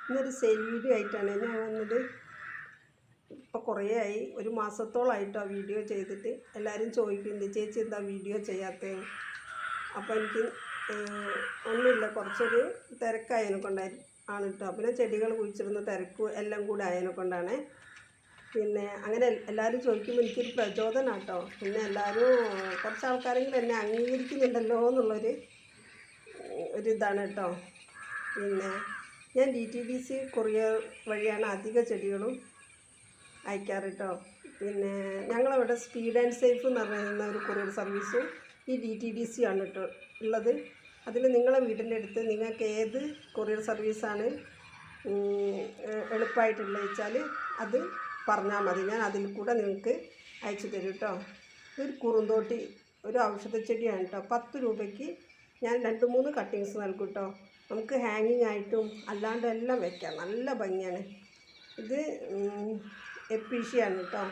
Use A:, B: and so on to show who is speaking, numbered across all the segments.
A: ഇന്നൊരു sale video ആയിട്ടാണ് ഞാൻ വന്നത്. ഇപ്പോൾ കുറേ ആയി, ഒരു മാസത്തോളമായിട്ടോ വീഡിയോ ചെയ്തിട്ട്. എല്ലാവരും ചോദിക്കുന്നുണ്ട് ചേച്ചി എന്താ വീഡിയോ ചെയ്യാത്തത്. അപ്പോൾ എനിക്ക് ഒന്നുമില്ല, കുറച്ചൊരു തിരക്കായതിനെ കൊണ്ടാണ് കേട്ടോ. പിന്നെ ചെടികൾ കുഴിച്ചിടുന്ന തിരക്കും എല്ലാം കൂടെ ആയതിനെ കൊണ്ടാണ്. പിന്നെ അങ്ങനെ എല്ലാവരും ചോദിക്കുമ്പോൾ എനിക്കൊരു പ്രചോദനം കേട്ടോ. പിന്നെ എല്ലാവരും കുറച്ച് ആൾക്കാരെങ്കിലും എന്നെ അംഗീകരിക്കുന്നുണ്ടല്ലോ എന്നുള്ളൊരു ഇതാണ് കേട്ടോ. പിന്നെ ഞാൻ DTDC കൊറിയർ വഴിയാണ് അധിക ചെടികളും അയക്കാറ് കേട്ടോ. പിന്നെ ഞങ്ങളവിടെ സ്പീഡ് ആൻഡ് സേഫ് എന്ന് പറയുന്ന ഒരു കൊറിയർ സർവീസും ഈ DTDC ആണ് കേട്ടോ ഉള്ളത്. അതിൽ നിങ്ങളെ വീടിൻ്റെ അടുത്ത് നിങ്ങൾക്ക് ഏത് കൊറിയർ സർവീസാണ് എളുപ്പമായിട്ടുള്ളത് വെച്ചാൽ അത് പറഞ്ഞാൽ മതി, ഞാൻ അതിൽ കൂടെ നിങ്ങൾക്ക് അയച്ചു തരും കേട്ടോ. ഒരു കുറുന്തോട്ടി, ഒരു ഔഷധച്ചെടിയാണ് കേട്ടോ. 10 രൂപയ്ക്ക് ഞാൻ 2-3 കട്ടിങ്സ് നൽകും കേട്ടോ. നമുക്ക് ഹാങ്ങിങ് ആയിട്ടും അല്ലാണ്ടും എല്ലാം വയ്ക്കാം, നല്ല ഭംഗിയാണ്. ഇത് എപ്പീഷ്യയാണ് കേട്ടോ,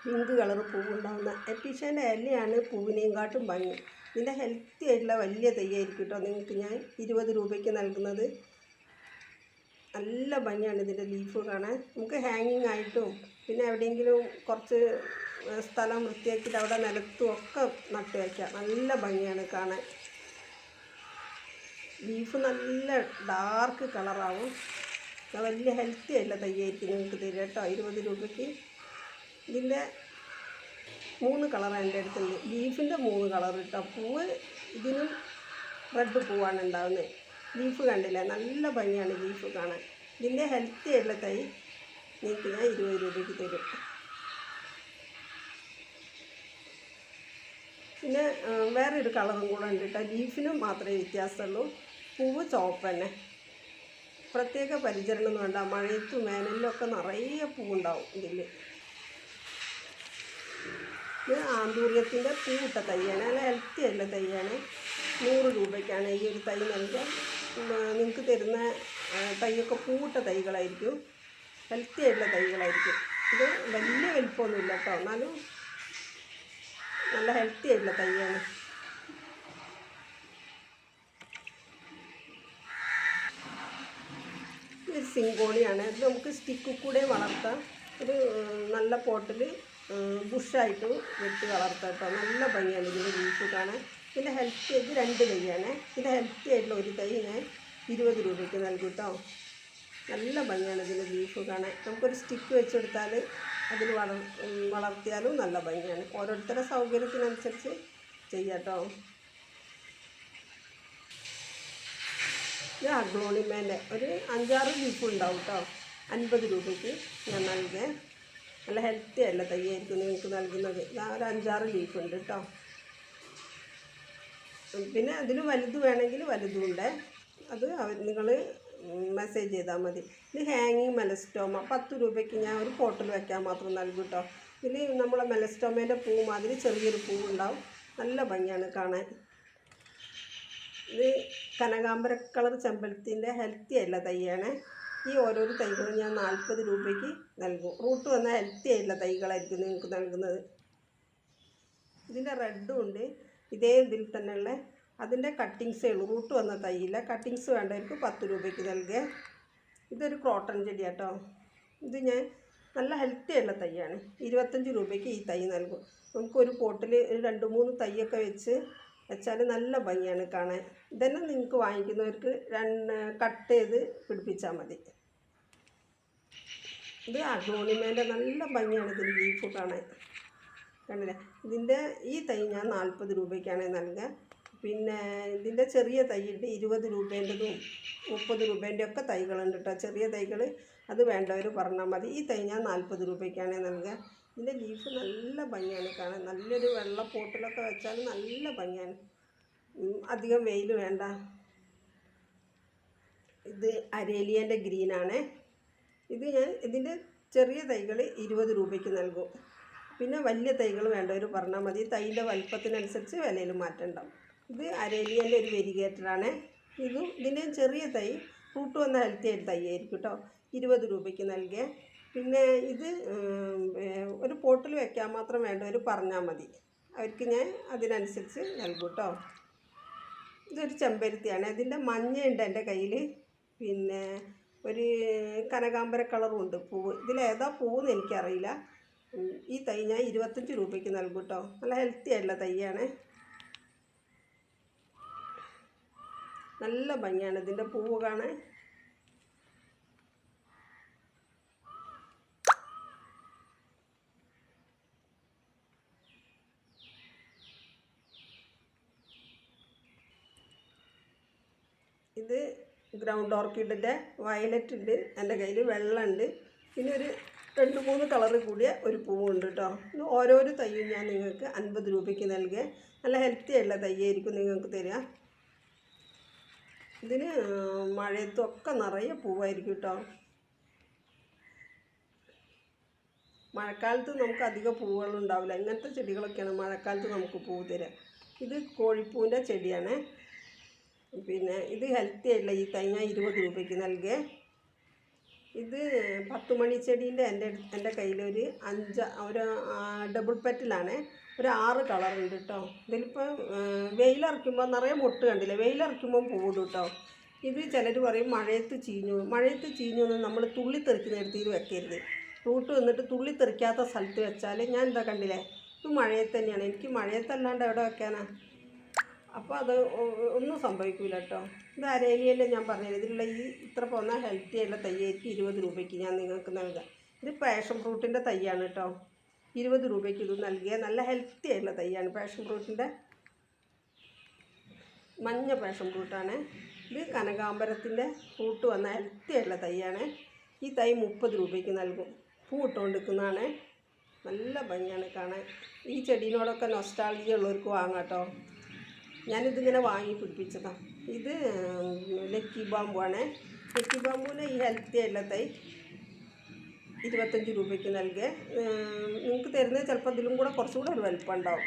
A: പിങ്ക് കളർ പൂവുണ്ടാകുന്ന എപ്പീഷ്യൻ്റെ ഇലയാണ് പൂവിനെയും കാട്ടും ഭംഗി. ഇതിൻ്റെ ഹെൽത്തി ആയിട്ടുള്ള വലിയ തൈയായിരിക്കും കേട്ടോ നിങ്ങൾക്ക് ഞാൻ 20 രൂപയ്ക്ക് നൽകുന്നത്. നല്ല ഭംഗിയാണ് ഇതിൻ്റെ ലീഫ് കാണാൻ. നമുക്ക് ഹാങ്ങിങ് ആയിട്ടും പിന്നെ എവിടെയെങ്കിലും കുറച്ച് സ്ഥലം വൃത്തിയാക്കിയിട്ട് അവിടെ നിലത്തും ഒക്കെ നട്ട് വയ്ക്കാം, നല്ല ഭംഗിയാണ് കാണാൻ. ലീഫ് നല്ല ഡാർക്ക് കളറാവും. വലിയ ഹെൽത്തി ആയിട്ടുള്ള തൈയായിരിക്കും നിങ്ങൾക്ക് തരിക കേട്ടോ 20 രൂപയ്ക്ക്. ഇതിൻ്റെ 3 കളറാണ് എൻ്റെ അടുത്തുണ്ട്. ലീഫിൻ്റെ 3 കളർ കേട്ടോ. പൂവ് ഇതിനും റെഡ് പൂവാണ് ഉണ്ടാകുന്നത്. ലീഫ് കണ്ടില്ലേ, നല്ല ഭംഗിയാണ് ലീഫ് കാണാൻ. ഇതിൻ്റെ ഹെൽത്തി ആയിട്ടുള്ള തൈ നിങ്ങൾക്ക് ഞാൻ 20 രൂപയ്ക്ക് തരും. പിന്നെ വേറൊരു കളറും കൂടെ ഉണ്ട് കേട്ടോ. ലീഫിനും മാത്രമേ വ്യത്യാസമുള്ളൂ. പൂവ് ചുവപ്പ് തന്നെ. പ്രത്യേക പരിചരണം വേണ്ട, മഴയത്തും വേനലിലൊക്കെ നിറയെ പൂവുണ്ടാവും ഇതിൽ. ഇത് ആന്തൂര്യത്തിൻ്റെ പൂവിട്ട തൈയാണ്, നല്ല ഹെൽത്തി ആയിട്ടുള്ള തൈയാണ്. 100 രൂപയ്ക്കാണ് ഈ ഒരു തൈ നൽകുക. നിങ്ങൾക്ക് തരുന്ന തൈയൊക്കെ പൂവിട്ട തൈകളായിരിക്കും, ഹെൽത്തി ആയിട്ടുള്ള തൈകളായിരിക്കും. ഇത് വലിയ വലിപ്പമൊന്നുമില്ല കേട്ടോ, എന്നാലും നല്ല ഹെൽത്തി ആയിട്ടുള്ള തൈയാണ്. ഇത് സിങ്കോണിയാണ്. ഇത് നമുക്ക് സ്റ്റിക്ക് കൂടെ വളർത്താം. ഒരു നല്ല പോട്ടിൽ ബുഷായിട്ട് വെട്ടി വളർത്താം കേട്ടോ. നല്ല ഭംഗിയാണ് ഇതിൻ്റെ ലീഫ് കാണാൻ. ഇതിൻ്റെ ഹെൽത്തി ഇത് 2 തൈയാണ്. ഇതിൻ്റെ ഹെൽത്തി ആയിട്ടുള്ള ഒരു തൈ ഞാൻ 20 രൂപയ്ക്ക് നൽകും കേട്ടോ. നല്ല ഭംഗിയാണ് ഇതിൻ്റെ ലീഫ് കാണാൻ. നമുക്കൊരു സ്റ്റിക്ക് വെച്ചെടുത്താൽ അതിൽ വളർത്തിയാലും നല്ല ഭംഗിയാണ്. ഓരോരുത്തരുടെ സൗകര്യത്തിനനുസരിച്ച് ചെയ്യാം കേട്ടോ. ഇത് അഗ്ലോണിമേൻ്റെ ഒരു 5-6 ലീഫ് ഉണ്ടാവും കേട്ടോ. 50 രൂപയ്ക്ക് ഞാൻ നൽകേ. നല്ല ഹെൽത്തി ആയിട്ടുള്ള തൈയായിരിക്കും നിങ്ങൾക്ക് നൽകുന്നത്. ഒരു 5-6 ലീഫ് ഉണ്ട് കേട്ടോ. പിന്നെ അതിൽ വലുത് വേണമെങ്കിൽ വലുതുണ്ട്, അത് നിങ്ങൾ മെസ്സേജ് ചെയ്താൽ മതി. ഇത് ഹാങ്ങിങ് മെലസ്റ്റോമ 10 രൂപയ്ക്ക് ഞാൻ ഒരു പോട്ടിൽ വയ്ക്കാൻ മാത്രം നൽകും കേട്ടോ. ഇതിൽ നമ്മളെ മെലസ്റ്റോമേൻ്റെ പൂ മാതിരി ചെറിയൊരു പൂവുണ്ടാവും, നല്ല ഭംഗിയാണ് കാണാൻ. ഇത് കനകാമ്പര കളർ ചെമ്പരത്തിൻ്റെ ഹെൽത്തി ആയിട്ടുള്ള തൈയാണ്. ഈ ഓരോരോ തൈകളും ഞാൻ 40 രൂപയ്ക്ക് നൽകും. റൂട്ട് വന്ന ഹെൽത്തി ആയിട്ടുള്ള തൈകളായിരിക്കും നിങ്ങൾക്ക് നൽകുന്നത്. ഇതിൻ്റെ റെഡും ഉണ്ട്, ഇതേ ഇതിൽ തന്നെയുള്ള അതിൻ്റെ കട്ടിങ്സേ ഉള്ളൂ. റൂട്ട് വന്ന തൈയില്ല. കട്ടിങ്സ് വേണ്ടവർക്ക് 10 രൂപയ്ക്ക് നൽകുക. ഇതൊരു ക്രോട്ടൺ ചെടിയാട്ടോ. ഇത് ഞാൻ നല്ല ഹെൽത്തി ആയിട്ടുള്ള തൈയാണ്. 25 രൂപയ്ക്ക് ഈ തൈ നൽകും. നമുക്കൊരു പോട്ടിൽ ഒരു 2-3 തൈയൊക്കെ വെച്ചാൽ നല്ല ഭംഗിയാണ് കാണാൻ. ഇതന്നെ നിങ്ങൾക്ക് വാങ്ങിക്കുന്നവർക്ക് കട്ട് ചെയ്ത് പിടിപ്പിച്ചാൽ മതി. ഇത് അഗ്ലോണിമേൻ്റെ നല്ല ഭംഗിയാണ് ഇതിന് ലീഫ് കാണാൻ, കണ്ടില്ലേ. ഇതിൻ്റെ ഈ തൈ ഞാൻ 40 രൂപയ്ക്കാണ് നൽകുക. പിന്നെ ഇതിൻ്റെ ചെറിയ തൈയുണ്ട്, 20 രൂപേൻ്റെതും 30 രൂപേൻ്റെ ഒക്കെ തൈകളുണ്ട് കേട്ടോ. ചെറിയ തൈകൾ അത് വേണ്ടവർ പറഞ്ഞാൽ മതി. ഈ തൈ ഞാൻ 40 രൂപയ്ക്കാണ് നൽകുക. ഇതിൻ്റെ ലീഫ് നല്ല ഭംഗിയാണ് കാണാൻ. നല്ലൊരു വെള്ള പോട്ടിലൊക്കെ വെച്ചാൽ നല്ല ഭംഗിയാണ്. അധികം വെയിൽ വേണ്ട. ഇത് അരേലിയൻ്റെ ഗ്രീനാണ്. ഇത് ഞാൻ ഇതിൻ്റെ ചെറിയ തൈകൾ 20 രൂപയ്ക്ക് നൽകും. പിന്നെ വലിയ തൈകൾ വേണ്ടവർ പറഞ്ഞാൽ മതി. തൈൻ്റെ വലിപ്പത്തിനനുസരിച്ച് വിലയിൽ മാറ്റം ഉണ്ടാവും. ഇത് അരേലിയൻ്റെ ഒരു വെരിഗേറ്ററാണ്. ഇതിൻ്റെ ചെറിയ തൈ ഫ്രൂട്ട് വന്ന ഹെൽത്തി ആയിട്ട് തൈ ആയിരിക്കും കേട്ടോ. 20 രൂപയ്ക്ക് നൽകിയ. പിന്നെ ഇത് ഒരു പോട്ടിൽ വെക്കാൻ മാത്രം വേണ്ടവർ പറഞ്ഞാൽ മതി, അവർക്ക് ഞാൻ അതിനനുസരിച്ച് നൽകും കേട്ടോ. ഇതൊരു ചെമ്പരത്തിയാണ്. ഇതിൻ്റെ മഞ്ഞയുണ്ട് എൻ്റെ കയ്യിൽ. പിന്നെ ഒരു കനകാമ്പര കളറും ഉണ്ട് പൂവ്. ഇതിലേതാ പൂവെന്ന് എനിക്കറിയില്ല. ഈ തൈ ഞാൻ 25 രൂപയ്ക്ക് നൽകും കേട്ടോ. നല്ല ഹെൽത്തി ആയിട്ടുള്ള തൈയാണ്. നല്ല ഭംഗിയാണ് ഇതിൻ്റെ പൂവ് കാണാൻ. ഇത് ഗ്രൗണ്ട് ഓർക്കിഡിൻ്റെ വയലറ്റ് ഉണ്ട് എൻ്റെ കയ്യിൽ, വെള്ളമുണ്ട്, പിന്നെ ഒരു 2-3 കളറ് കൂടിയ ഒരു പൂവുണ്ട് കേട്ടോ. ഇത് ഓരോരോ തൈയും ഞാൻ നിങ്ങൾക്ക് 50 രൂപയ്ക്ക് നൽകുക. നല്ല ഹെൽത്തി ആയിട്ടുള്ള തൈയായിരിക്കും നിങ്ങൾക്ക് തരിക. ഇതിന് മഴയത്തൊക്കെ നിറയെ പൂവായിരിക്കും കേട്ടോ. മഴക്കാലത്ത് നമുക്ക് അധികം പൂവുകളുണ്ടാവില്ല. ഇങ്ങനത്തെ ചെടികളൊക്കെയാണ് മഴക്കാലത്ത് നമുക്ക് പൂവ് തരിക. ഇത് കോഴിപ്പൂവിൻ്റെ ചെടിയാണ്. പിന്നെ ഇത് ഹെൽത്തി ആയിട്ടുള്ള ഈ തൈ ഞാൻ 20 രൂപയ്ക്ക് നൽകുക. ഇത് 10 മണി ചെടീൻ്റെ എൻ്റെ കയ്യിലൊരു ഒരു ഡബിൾ പെറ്റിലാണ്. ഒരു 6 കളറുണ്ട് കേട്ടോ. ഇതിലിപ്പോൾ വെയിലിറക്കുമ്പോൾ നിറയെ മൊട്ട് കണ്ടില്ലേ, വെയിലിറക്കുമ്പോൾ പൂവിടും കേട്ടോ. ഇത് ചിലർ പറയും മഴയത്ത് ചീഞ്ഞു. മഴയത്ത് ചീഞ്ഞു എന്ന് നമ്മൾ തുള്ളിത്തെറിക്കുന്നിടത്ത് ഇത് വെക്കരുത്. റൂട്ട് വന്നിട്ട് തുള്ളിത്തെറിക്കാത്ത സ്ഥലത്ത് വെച്ചാൽ ഞാൻ എന്താ കണ്ടില്ലേ, ഇത് മഴയത്ത് തന്നെയാണ്. എനിക്ക് മഴയത്തല്ലാണ്ട് എവിടെ വെക്കാനാ? അപ്പോൾ അത് ഒന്നും സംഭവിക്കില്ല കേട്ടോ. ഇത് അരേലിയല്ലേ ഞാൻ പറഞ്ഞത്. ഇതിലുള്ള ഈ ഇത്ര പോന്ന ഹെൽത്തി ആയിട്ടുള്ള തൈയായിരിക്കും 20 രൂപയ്ക്ക് ഞാൻ നിങ്ങൾക്ക് നൽകാം. ഇത് പാഷൻ ഫ്രൂട്ടിൻ്റെ തൈയാണ് കേട്ടോ. 20 രൂപയ്ക്ക് ഇത് നൽകിയ നല്ല ഹെൽത്തി ആയിട്ടുള്ള തൈയാണ്. പാഷൻ ഫ്രൂട്ടിൻ്റെ മഞ്ഞ പാഷൻ ഫ്രൂട്ടാണ്. ഇത് കനകാമ്പരത്തിൻ്റെ ഫ്രൂട്ട് വന്ന ഹെൽത്തി ആയിട്ടുള്ള തൈയാണ്. ഈ തൈ 30 രൂപയ്ക്ക് നൽകും. പൂ ഇട്ടുകൊണ്ടിരിക്കുന്നതാണ്. നല്ല ഭംഗിയാണ് കാണാൻ. ഈ ചെടീനോടൊക്കെ നൊസ്റ്റാൾജിയ ഉള്ളവർക്ക് വാങ്ങാം കേട്ടോ. ഞാനിതിങ്ങനെ വാങ്ങി പിടിപ്പിച്ചതാണ്. ഇത് ലക്കി ബാമ്പുവാണ്. ലക്കി ബാമ്പുവിന് ഈ ഹെൽത്തി ആയിട്ടുള്ള തൈ 25 രൂപയ്ക്ക് നൽകുക. നിങ്ങൾക്ക് തരുന്നത് ചിലപ്പോൾ ഇതിലും കൂടെ കുറച്ചുകൂടെ ഒരു വലിപ്പം ഉണ്ടാവും.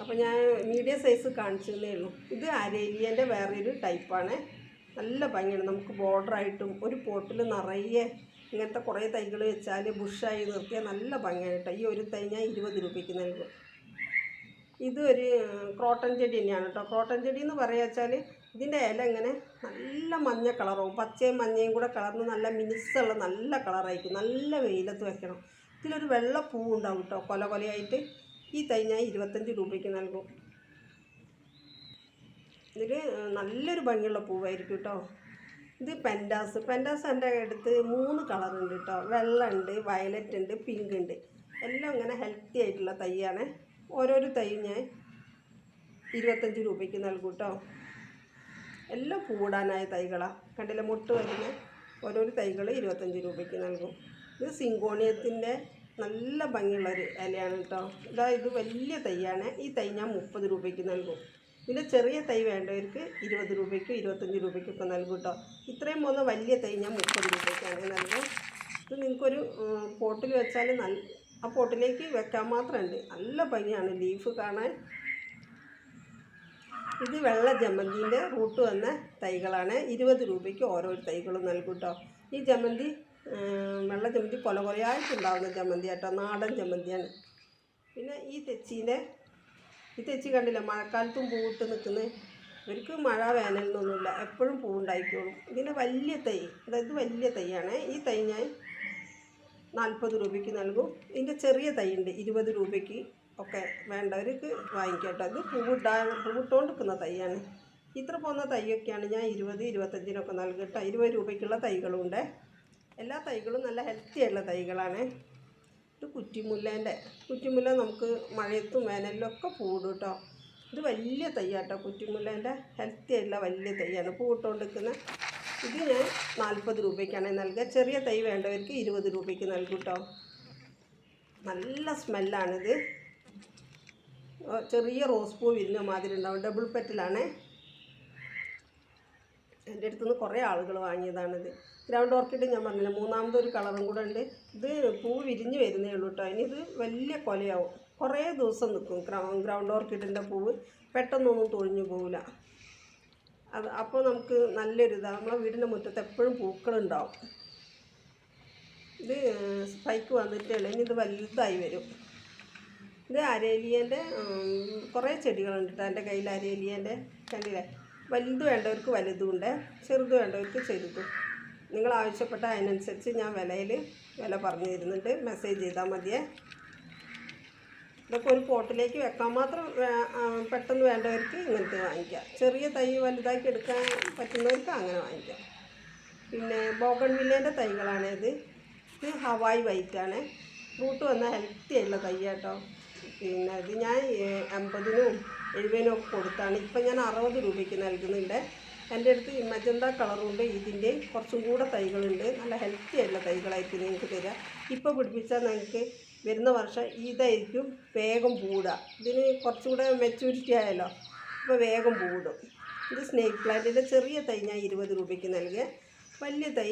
A: അപ്പോൾ ഞാൻ മീഡിയം സൈസ് കാണിച്ചതേ ഉള്ളൂ. ഇത് അരേലിയൻ്റെ വേറൊരു ടൈപ്പാണ്. നല്ല ഭംഗിയാണ്. നമുക്ക് ബോർഡറായിട്ടും ഒരു പോട്ടിൽ നിറയെ ഇങ്ങനത്തെ കുറേ തൈകൾ വെച്ചാൽ ബുഷായി നിർത്തിയാൽ നല്ല ഭംഗിയാണ് കേട്ടോ. ഈ ഒരു തൈ ഞാൻ 20 രൂപയ്ക്ക് നൽകും. ഇത് ഒരു ക്രോട്ടൺ ചെടി തന്നെയാണ് കേട്ടോ. ക്രോട്ടൺ ചെടി എന്ന് പറയുക ഇതിൻ്റെ ഇല ഇങ്ങനെ നല്ല മഞ്ഞ കളറാവും. പച്ചയും മഞ്ഞയും കൂടെ കളർന്ന് നല്ല മിനുസുള്ള നല്ല കളറായിരിക്കും. നല്ല വെയിലത്ത് വെക്കണം. ഇതിലൊരു വെള്ള പൂവുണ്ടാവും കേട്ടോ, കൊലയായിട്ട്. ഈ തൈ ഞാൻ 25 രൂപയ്ക്ക് നൽകും. ഇതിൽ നല്ലൊരു ഭംഗിയുള്ള പൂവായിരിക്കും കേട്ടോ. ഇത് പെൻഡാസ് എൻ്റെ അടുത്ത് 3 കളറുണ്ട് കേട്ടോ. വെള്ളമുണ്ട്, വയലറ്റ് ഉണ്ട്, പിങ്ക് ഉണ്ട്. എല്ലാം ഇങ്ങനെ ഹെൽത്തി ആയിട്ടുള്ള തൈയാണ്. ഓരോരോ തൈ ഞാൻ 25 രൂപയ്ക്ക് നൽകും കേട്ടോ. എല്ലാം പൂടാനായ തൈകളാണ്. കണ്ടില്ല, മുട്ട് വരുന്ന ഓരോരോ തൈകൾ 25 രൂപയ്ക്ക് നൽകും. ഇത് സിങ്കോണിയത്തിൻ്റെ നല്ല ഭംഗിയുള്ളൊരു ഇലയാണ് കേട്ടോ. ഇത് വലിയ തൈയാണ്. ഈ തൈ ഞാൻ 30 രൂപയ്ക്ക് നൽകും. ഇതിൻ്റെ ചെറിയ തൈ വേണ്ടവർക്ക് 20 രൂപയ്ക്കും 25 രൂപയ്ക്കൊക്കെ നൽകും കേട്ടോ. ഇത്രയും പോകുന്ന വലിയ തൈ ഞാൻ 30 രൂപയ്ക്കാണ് നൽകും. ഇത് നിങ്ങൾക്കൊരു പോട്ടിൽ വെച്ചാൽ ആ പോട്ടിലേക്ക് വെക്കാൻ മാത്രമുണ്ട്. നല്ല ഭംഗിയാണ് ലീഫ് കാണാൻ. ഇത് വെള്ള ജമന്തിൻ്റെ റൂട്ട് വന്ന തൈകളാണ്. 20 രൂപയ്ക്ക് ഓരോ തൈകളും നൽകും കേട്ടോ. ഈ ജമന്തി വെള്ള ജമന്തി കൊലയായിട്ടുണ്ടാകുന്ന ജമന്തി കേട്ടോ, നാടൻ ജമന്തിയാണ്. പിന്നെ ഈ തെച്ചി കണ്ടില്ല, മഴക്കാലത്തും പൂവിട്ട് നിൽക്കുന്നത്. ഇവർക്ക് മഴ വേനലിനൊന്നുമില്ല, എപ്പോഴും പൂവുണ്ടായിക്കോളും. ഇതിൻ്റെ വലിയ തൈ, അതായത് വലിയ തൈയാണ്. ഈ തൈ ഞാൻ 40 രൂപയ്ക്ക് നൽകും. ഇതിൻ്റെ ചെറിയ തൈ ഉണ്ട് 20 രൂപയ്ക്ക് ഒക്കെ വേണ്ടവർക്ക് വാങ്ങിക്കാം കേട്ടോ. ഇത് പൂവിട്ടുകൊണ്ടിരിക്കുന്ന തൈയാണ്. ഇത്ര പോകുന്ന തൈയൊക്കെയാണ് ഞാൻ 20-25 നൽകും കേട്ടോ. 20 രൂപയ്ക്കുള്ള തൈകളുണ്ട്. എല്ലാ തൈകളും നല്ല ഹെൽത്തി ആയിട്ടുള്ള തൈകളാണ്. ഇത് കുറ്റിമുല്ല നമുക്ക് മഴയത്തും വേനലിലും ഒക്കെ പൂവിടും കേട്ടോ. ഇത് വലിയ തൈയാട്ടോ, കുറ്റിമുല്ലേൻ്റെ ഹെൽത്തി ആയിട്ടുള്ള വലിയ തൈയാണ്, പൂവിട്ടുകൊണ്ടിരിക്കുന്ന. ഇത് ഞാൻ 40 രൂപയ്ക്കാണ് നൽകുക. ചെറിയ തൈ വേണ്ടവർക്ക് 20 രൂപയ്ക്ക് നൽകും കേട്ടോ. നല്ല സ്മെല്ലാണിത്. ചെറിയ റോസ് പൂ വിരിഞ്ഞ മാതിരി ഉണ്ടാവും. ഡബിൾ പെറ്റലാണ്. എൻ്റെ അടുത്തുനിന്ന് കുറേ ആളുകൾ വാങ്ങിയതാണിത്. ഗ്രൗണ്ട് ഓർക്കിഡ് ഞാൻ പറഞ്ഞില്ല, മൂന്നാമതൊരു കളറും കൂടെ ഉണ്ട്. ഇത് പൂ വിരിഞ്ഞ് വരുന്നേ ഉള്ളൂ കേട്ടോ. ഇനി ഇത് വലിയ കൊലയാവും, കുറേ ദിവസം നിൽക്കും. ഗ്രൗണ്ട് ഓർക്കിഡിൻ്റെ പൂവ് പെട്ടെന്നൊന്നും തൊഴിഞ്ഞു പോവില്ല. അപ്പോൾ നമുക്ക് നല്ലൊരു ഇതാണ്. നമ്മളെ വീടിൻ്റെ മുറ്റത്ത് എപ്പോഴും പൂക്കളുണ്ടാവും. ഇത് സ്പൈക്ക് വന്നിട്ടുള്ള ഇനി ഇത് വലുതായി വരും. ഇത് അരേലിയൻ്റെ കുറേ ചെടികളുണ്ട് കേട്ടോ എൻ്റെ കയ്യിൽ. അരേലിയൻ്റെ കണ്ടില്ലേ, വലുത് വേണ്ടവർക്ക് വലുതുണ്ട്, ചെറുത് വേണ്ടവർക്ക് ചെറുതും. നിങ്ങൾ ആവശ്യപ്പെട്ട അതിനനുസരിച്ച് ഞാൻ വില പറഞ്ഞു തരുന്നുണ്ട്. മെസ്സേജ് ചെയ്താൽ മതിയേ. ഇതൊക്കെ ഒരു പോട്ടിലേക്ക് വെക്കാൻ മാത്രം പെട്ടെന്ന് വേണ്ടവർക്ക് ഇങ്ങനത്തെ വാങ്ങിക്കാം. ചെറിയ തൈ വലുതാക്കി എടുക്കാൻ പറ്റുന്നവർക്ക് അങ്ങനെ വാങ്ങിക്കാം. പിന്നെ ബോഗൺവില്ലേൻ്റെ തൈകളാണിത്. ഇത് ഹവായ് വൈറ്റാണ്. റൂട്ട് വന്ന ഹെൽത്തി ആയിട്ടുള്ള തൈ കേട്ടോ. പിന്നെ ഇത് ഞാൻ 80-നും 70-നും ഒക്കെ കൊടുത്താണ്. ഇപ്പം ഞാൻ 60 രൂപയ്ക്ക് നൽകുന്നുണ്ട്. എൻ്റെ അടുത്ത് മജന്ത കളറുണ്ട്. ഇതിൻ്റെ കുറച്ചും കൂടെ തൈകളുണ്ട്. നല്ല ഹെൽത്തി ആയിട്ടുള്ള തൈകളായിരിക്കും നിങ്ങൾക്ക് തരിക. ഇപ്പോൾ പിടിപ്പിച്ചാൽ നിങ്ങൾക്ക് വരുന്ന വർഷം ഇതായിരിക്കും വേഗം പൂടുക. ഇതിന് കുറച്ചുകൂടെ മെച്യൂരിറ്റി ആയല്ലോ, അപ്പോൾ വേഗം പൂടും. ഇത് സ്നേക്ക് പ്ലാന്റിൻ്റെ ചെറിയ തൈ ഞാൻ 20 രൂപയ്ക്ക് നൽകിയ. വലിയ തൈ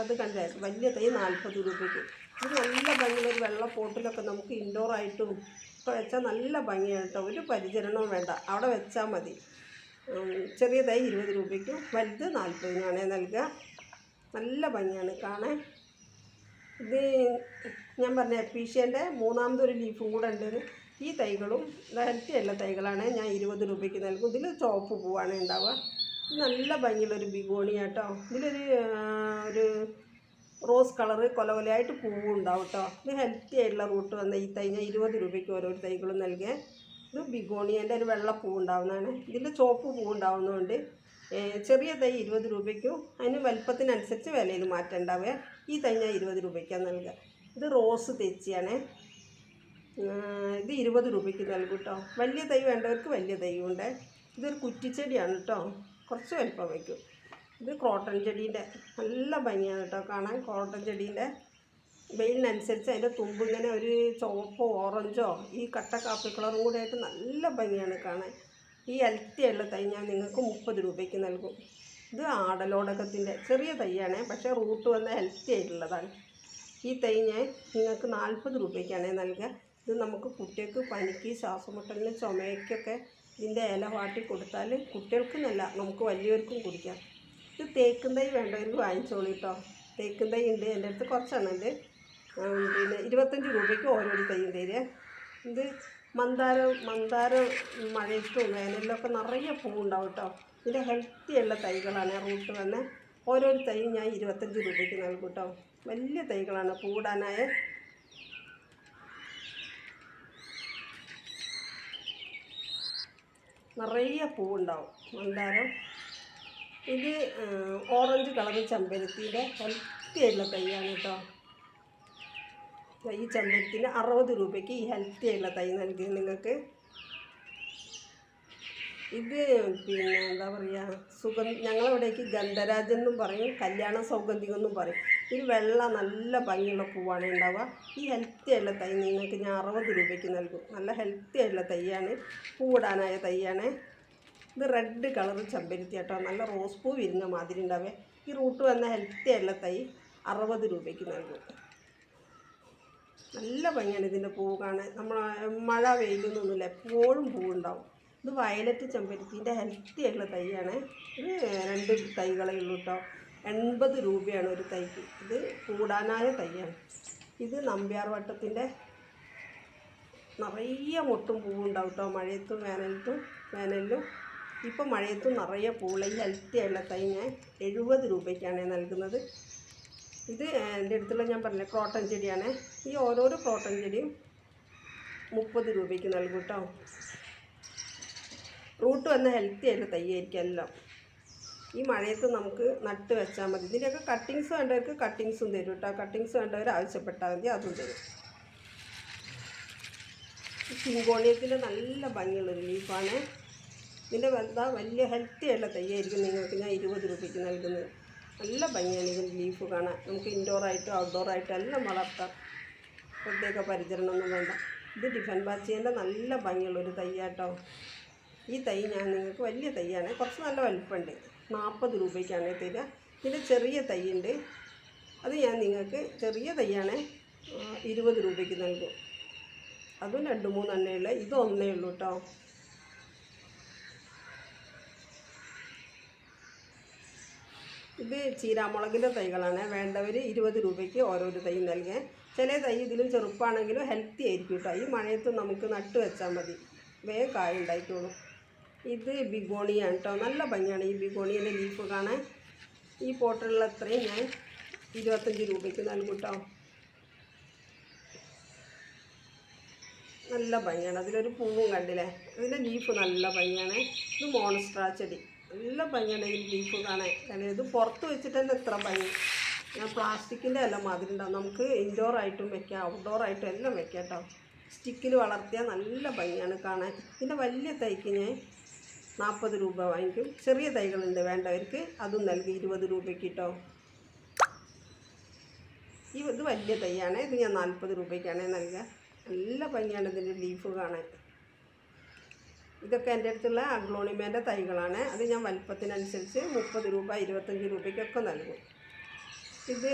A: അത് കണ്ടായിരുന്നു, വലിയ തൈ 40 രൂപയ്ക്ക്. ഇത് നല്ല ഭംഗിയുള്ള ഒരു വെള്ള പോട്ടിലൊക്കെ നമുക്ക് ഇൻഡോർ ആയിട്ടും ഒക്കെ വെച്ചാൽ നല്ല ഭംഗിയാണ് കേട്ടോ. ഒരു പരിചരണവും വേണ്ട, അവിടെ വെച്ചാൽ മതി. ചെറിയ തൈ 20 രൂപയ്ക്കും വലുത് 40-നാണ് നൽകുക. നല്ല ഭംഗിയാണ് കാണാൻ. ഇത് ഞാൻ പറഞ്ഞ എപ്പീഷ്യൻ്റെ മൂന്നാമതൊരു ലീഫും കൂടെ ഉണ്ട്. ഈ തൈകളും ഹെൽത്തി ഉള്ള തൈകളാണ്. ഞാൻ 20 രൂപയ്ക്ക് നൽകും. ഇതിൽ ചുവപ്പ് പൂവാണ് ഉണ്ടാവുക. നല്ല ഭംഗിയുള്ളൊരു ബിഗോണിയ കേട്ടോ. ഒരു റോസ് കളറ് കൊലകൊലയായിട്ട് പൂവും ഉണ്ടാവും കേട്ടോ. ഇത് ഹെൽത്തി ആയിട്ടുള്ള റൂട്ട് വന്ന ഈ തൈ ഞാൻ 20 രൂപയ്ക്ക് ഓരോ തൈകളും നൽകിയ. ഇത് ബിഗോണിയൻ്റെ ഒരു വെള്ള പൂ ഉണ്ടാവുന്നതാണ്. ഇതിൽ ചുവപ്പ് പൂ ഉണ്ടാവുന്നതുകൊണ്ട് ചെറിയ തൈ 20 രൂപയ്ക്കും അതിന് വലുപ്പത്തിനനുസരിച്ച് വിലയിൽ മാറ്റം ഉണ്ടാവുക. ഈ തൈ ഞാൻ 20 രൂപയ്ക്കാണ് നൽകുക. ഇത് റോസ് തെച്ചിയാണ്. ഇത് 20 രൂപയ്ക്ക് നൽകും കേട്ടോ. വലിയ തൈ വേണ്ടവർക്ക് വലിയ തൈയുണ്ട്. ഇതൊരു കുറ്റിച്ചെടിയാണ് കേട്ടോ, കുറച്ച് വലിപ്പം വയ്ക്കും. ഇത് ക്രോട്ടൺ ചെടീൻ്റെ നല്ല ഭംഗിയാണ് കേട്ടോ കാണാൻ. ക്രോട്ടൺ ചെടീൻ്റെ വെയിലിനനുസരിച്ച് അതിൻ്റെ തുമ്പ് ഇങ്ങനെ ഒരു ചുവപ്പോ ഓറഞ്ചോ ഈ കട്ട കാപ്പി കളറും കൂടെ ആയിട്ട് നല്ല ഭംഗിയാണ് കാണാൻ. ഈ ഹെൽത്തി ആയിട്ടുള്ള തൈ ഞാൻ നിങ്ങൾക്ക് 30 രൂപയ്ക്ക് നൽകും. ഇത് ആടലോടകത്തിൻ്റെ ചെറിയ തൈയാണ്, പക്ഷേ റൂട്ട് വന്ന ഹെൽത്തി ആയിട്ടുള്ളതാണ്. ഈ തൈ ഞാൻ നിങ്ങൾക്ക് 40 രൂപയ്ക്കാണ് നൽകുക. ഇത് നമുക്ക് കുട്ടികൾക്ക് പനിക്ക്, ശ്വാസമുട്ടലിന്, ചുമയ്ക്കൊക്കെ ഇതിൻ്റെ ഇല വാട്ടി കൊടുത്താൽ കുട്ടികൾക്ക് നല്ല, നമുക്ക് വലിയവർക്കും കുടിക്കാം. ഇത് തേക്കും തൈ വേണ്ടവർക്ക് വാങ്ങിച്ചോളൂ കേട്ടോ. തേക്കും തൈ ഉണ്ട് എൻ്റെ അടുത്ത്, കുറച്ചെണ്ണുണ്ട്. പിന്നെ 25 രൂപയ്ക്ക് ഓരോരു തൈയും തരിക. ഇത് മന്ദാരം മഴയത്തും വേനലിലൊക്കെ നിറയെ പൂവുണ്ടാവും കേട്ടോ. ഇതിൻ്റെ ഹെൽത്തി ഉള്ള തൈകളാണ് റൂട്ട് വന്ന്. ഓരോരു തൈയും ഞാൻ 25 രൂപയ്ക്ക് നൽകും കേട്ടോ. വലിയ തൈകളാണ് പൂടാനായ. നിറയെ പൂവുണ്ടാവും മന്ദാരം. ഇത് ഓറഞ്ച് കളർ ചെമ്പരത്തിയുടെ ഹെൽത്തി ആയിട്ടുള്ള തൈയാണ് കേട്ടോ. ഈ ചെമ്പരത്തിൻ്റെ 60 രൂപയ്ക്ക് ഈ ഹെൽത്തി ആയിട്ടുള്ള തൈ നൽകി നിങ്ങൾക്ക്. ഇത് പിന്നെ എന്താ പറയുക, ഞങ്ങളവിടേക്ക് ഗന്ധരാജൻ എന്നും പറയും, കല്യാണ സൗഗന്ധികം എന്നും പറയും. ഇത് വെള്ള നല്ല ഭംഗിയുള്ള പൂവാണ് ഉണ്ടാവുക. ഈ ഹെൽത്തി ആയിട്ടുള്ള തൈ നിങ്ങൾക്ക് ഞാൻ 60 രൂപയ്ക്ക് നൽകും. നല്ല ഹെൽത്തി ആയിട്ടുള്ള തൈയാണ്, പൂവിടാനായ തൈയാണ്. ഇത് റെഡ് കളർ ചെമ്പരത്തി കേട്ടോ, നല്ല റോസ് പൂ വിരിഞ്ഞ മാതിരി ഉണ്ടാവേ. ഈ റൂട്ട് വന്ന ഹെൽത്തി ആയിട്ടുള്ള തൈ 60 രൂപയ്ക്ക് നൽകും. നല്ല ഭംഗിയാണ് ഇതിൻ്റെ പൂവ് കാണാൻ. നമ്മൾ മഴ വെയിലൊന്നുമില്ല, എപ്പോഴും പൂവുണ്ടാവും. ഇത് വയലറ്റ് ചെമ്പരത്തിൻ്റെ ഹെൽത്തി ആയിട്ടുള്ള തൈയാണ്. ഇത് 2 തൈകളേ ഉള്ളൂ കേട്ടോ. 80 രൂപയാണ് ഒരു തൈക്ക്. ഇത് കൂടാനായ തൈയാണ്. ഇത് നമ്പ്യാർ വട്ടത്തിൻ്റെ നിറയെ മൊട്ടും പൂവുണ്ടാവും കേട്ടോ, മഴയത്തും വേനലിലും. ഇപ്പം മഴയത്തും നിറയെ പൂവുള്ള ഈ ഹെൽത്തി ആയിട്ടുള്ള തൈ ഞാൻ 70 രൂപയ്ക്കാണ് നൽകുന്നത്. ഇത് എൻ്റെ അടുത്തുള്ള ഞാൻ പറഞ്ഞ ക്രോട്ടൺ ചെടിയാണ്. ഈ ഓരോരോ ക്രോട്ടൺ ചെടിയും 30 രൂപയ്ക്ക് നൽകും കേട്ടോ. റൂട്ട് വന്ന ഹെൽത്തി ആയിട്ട് തൈയായിരിക്കും എല്ലാം. ഈ മഴയത്ത് നമുക്ക് നട്ട് വെച്ചാൽ മതി. ഇതിൻ്റെയൊക്കെ കട്ടിങ്സ് വേണ്ടവർക്ക് കട്ടിങ്സും തരും കേട്ടോ. കട്ടിങ്സ് വേണ്ടവർ ആവശ്യപ്പെട്ടാൽ മതി, അതും തരും. സിങ്കോണിയത്തിൻ്റെ നല്ല ഭംഗിയുള്ളൊരു ലീഫാണ്. ഇതിൻ്റെ വലിയ ഹെൽത്തി ആയിട്ടുള്ള തൈയായിരിക്കും നിങ്ങൾക്ക് ഞാൻ 20 രൂപയ്ക്ക് നൽകുന്നത്. നല്ല ഭംഗിയാണ് ഇതിൻ്റെ ലീഫ് കാണാൻ. നമുക്ക് ഇൻഡോറായിട്ടും ഔട്ട്ഡോറായിട്ടും എല്ലാം വളർത്താം. പ്രത്യേക പരിചരണമൊന്നും വേണ്ട. ഇത് ഡിഫൻ ബാച്ചിൻ്റെ നല്ല ഭംഗിയുള്ളൊരു തൈയാട്ടോ. ഈ തൈ ഞാൻ നിങ്ങൾക്ക് വലിയ തൈയാണ്, കുറച്ച് നല്ല വലുപ്പമുണ്ട്. 40 രൂപയ്ക്കാണ് തരിക. ഇതിൻ്റെ ചെറിയ തൈയുണ്ട്, അത് ഞാൻ നിങ്ങൾക്ക് ചെറിയ തൈയാണ് 20 രൂപയ്ക്ക് നൽകും. അതും 2-3 എണ്ണയുള്ള, ഇത് ഒന്നേ ഉള്ളൂ കേട്ടോ. ഇത് ചീരാമുളകിൻ്റെ തൈകളാണ്. വേണ്ടവർ 20 രൂപയ്ക്ക് ഓരോരു തൈ നൽകുക. ചില തൈ ഇതിലും ചെറുപ്പാണെങ്കിലും ഹെൽത്തി ആയിരിക്കും കേട്ടോ. ഈ മഴയത്ത് നമുക്ക് നട്ട് വെച്ചാൽ മതി, വേഗം കായ ഉണ്ടായിക്കോളും. ഇത് ബിഗോണിയാണ് കേട്ടോ. നല്ല ഭംഗിയാണ് ഈ ബിഗോണിയുടെ ലീഫ് കാണാൻ. ഈ പോട്ടിലുള്ള അത്രയും ഞാൻ 25 രൂപയ്ക്ക് നൽകും കേട്ടോ. നല്ല ഭംഗിയാണ്. അതിലൊരു പൂവും കണ്ടില്ലേ, അതിൻ്റെ ലീഫ് നല്ല ഭംഗിയാണ്. ഇത് മോൺസ്ട്രാ ചെടി, നല്ല ഭംഗിയാണ് ഈ ലീഫ് കാണാൻ. കാരണം ഇത് പുറത്ത് വെച്ചിട്ട് തന്നെ എത്ര ഭംഗി. ഞാൻ പ്ലാസ്റ്റിക്കിൻ്റെ എല്ലാം മാതിരി ഉണ്ടാവും. നമുക്ക് ഇൻഡോർ ആയിട്ടും വെക്കാം, ഔട്ട്ഡോർ ആയിട്ടും എല്ലാം വെക്കാം കേട്ടോ. സ്റ്റിക്കിൽ വളർത്തിയാൽ നല്ല ഭംഗിയാണ് കാണാൻ. ഇതിൻ്റെ വലിയ തൈക്ക് ഞാൻ 40 രൂപ വാങ്ങിക്കും. ചെറിയ തൈകളുണ്ട് വേണ്ടവർക്ക്, അതും നൽകി 20 രൂപയ്ക്ക് കേട്ടോ. ഇത് വലിയ തൈയാണ്, ഇത് ഞാൻ 40 രൂപയ്ക്കാണ് നൽകുക. നല്ല ഭംഗിയാണ് ഇതിൻ്റെ ലീഫ് കാണാൻ. ഇതൊക്കെ എൻ്റെ അടുത്തുള്ള അഗ്ലോണിമേൻ്റെ തൈകളാണ്. അത് ഞാൻ വലിപ്പത്തിനനുസരിച്ച് 30 രൂപ 25 രൂപയ്ക്കൊക്കെ നൽകും. ഇത്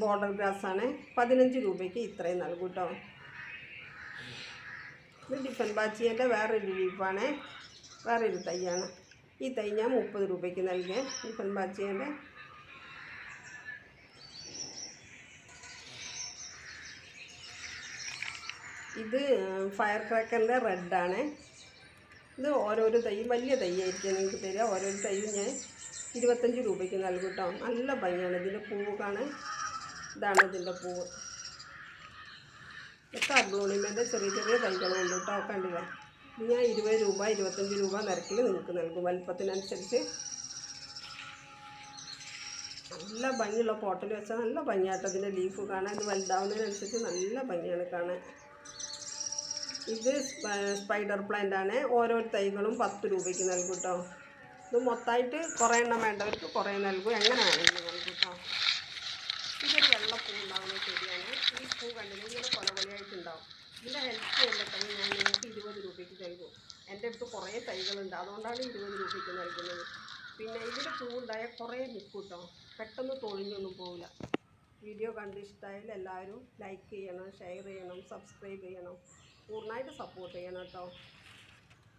A: ബോർഡർ ഗ്രാസാണ്, 15 രൂപയ്ക്ക് ഇത്രയും നൽകും കേട്ടോ. ഇത് ഡിഫൻബാച്ചിയൻ്റെ വേറൊരു ലീഫാണ്, വേറൊരു തൈയാണ്. ഈ തൈ ഞാൻ 30 രൂപയ്ക്ക് നൽകിയ ഡിഫൻബാച്ചിയൻ്റെ. ഇത് ഫയർ ക്രാക്കറിൻ്റെ റെഡാണ്. ഇത് ഓരോരോ തൈ വലിയ തൈയായിരിക്കും നിങ്ങൾക്ക് തരിക. ഓരോരോ തൈയും ഞാൻ 25 രൂപയ്ക്ക് നൽകും കേട്ടോ. നല്ല ഭംഗിയാണ് ഇതിൻ്റെ പൂവ് കാണാൻ. ഇതാണ് ഇതിൻ്റെ പൂവ്. ഒക്കെ അഗ്ലോണിമേൻ്റെ ചെറിയ ചെറിയ തൈകളും ഉണ്ട് കേട്ടോ. കണ്ടില്ലേ, ഇത് ഞാൻ 20 രൂപ 25 രൂപ നിരക്കിൽ നിങ്ങൾക്ക് നൽകും വലിപ്പത്തിനനുസരിച്ച്. നല്ല ഭംഗിയുള്ള പോട്ടിൽ വെച്ചാൽ നല്ല ഭംഗിയായിട്ട് ഇതിൻ്റെ ലീഫ് കാണാൻ. ഇത് വലുതാവുന്നതിനനുസരിച്ച് നല്ല ഭംഗിയാണ് കാണാൻ. ഇത് സ്പൈഡർ പ്ലാന്റ് ആണ്. ഓരോ തൈകളും 10 രൂപയ്ക്ക് നൽകും കേട്ടോ. ഇത് മൊത്തമായിട്ട് കുറേ എണ്ണം വേണ്ടവർക്ക് കുറേ നൽകും, എങ്ങനെ വേണമെങ്കിലും നൽകും കേട്ടോ. ഇതൊരു വെള്ളപ്പൂ ഉണ്ടാകുന്ന ചെടിയാണ്. ഈ പൂ കണ്ടില്ല, ഇങ്ങനെ കൊലകൊലയായിട്ടുണ്ടാവും. ഇതിൻ്റെ ഹെൽത്ത് ഉള്ള തൈ ഞാൻ നിങ്ങൾക്ക് 20 രൂപയ്ക്ക് നൽകും. എൻ്റെ അടുത്ത് കുറേ തൈകളുണ്ട്, അതുകൊണ്ടാണ് 20 രൂപയ്ക്ക് നൽകുന്നത്. പിന്നെ ഇതിൽ പൂവുണ്ടായാൽ കുറേ നിൽക്കും കേട്ടോ, പെട്ടെന്ന് തൊഴിഞ്ഞൊന്നും പോവില്ല. വീഡിയോ കണ്ട് ഇഷ്ടമായാൽ എല്ലാവരും ലൈക്ക് ചെയ്യണം, ഷെയർ ചെയ്യണം, സബ്സ്ക്രൈബ് ചെയ്യണം. പൂർണ്ണമായിട്ട് സപ്പോർട്ട് ചെയ്യണം കേട്ടോ.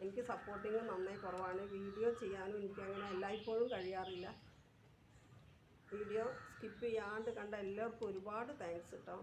A: എനിക്ക് സപ്പോർട്ടിങ് നന്നായി കുറവാണ്. വീഡിയോ ചെയ്യാനും എനിക്കങ്ങനെ എല്ലായ്പ്പോഴും കഴിയാറില്ല. വീഡിയോ സ്കിപ്പ് ചെയ്യാണ്ട് കണ്ട എല്ലാവർക്കും ഒരുപാട് താങ്ക്സ് കേട്ടോ.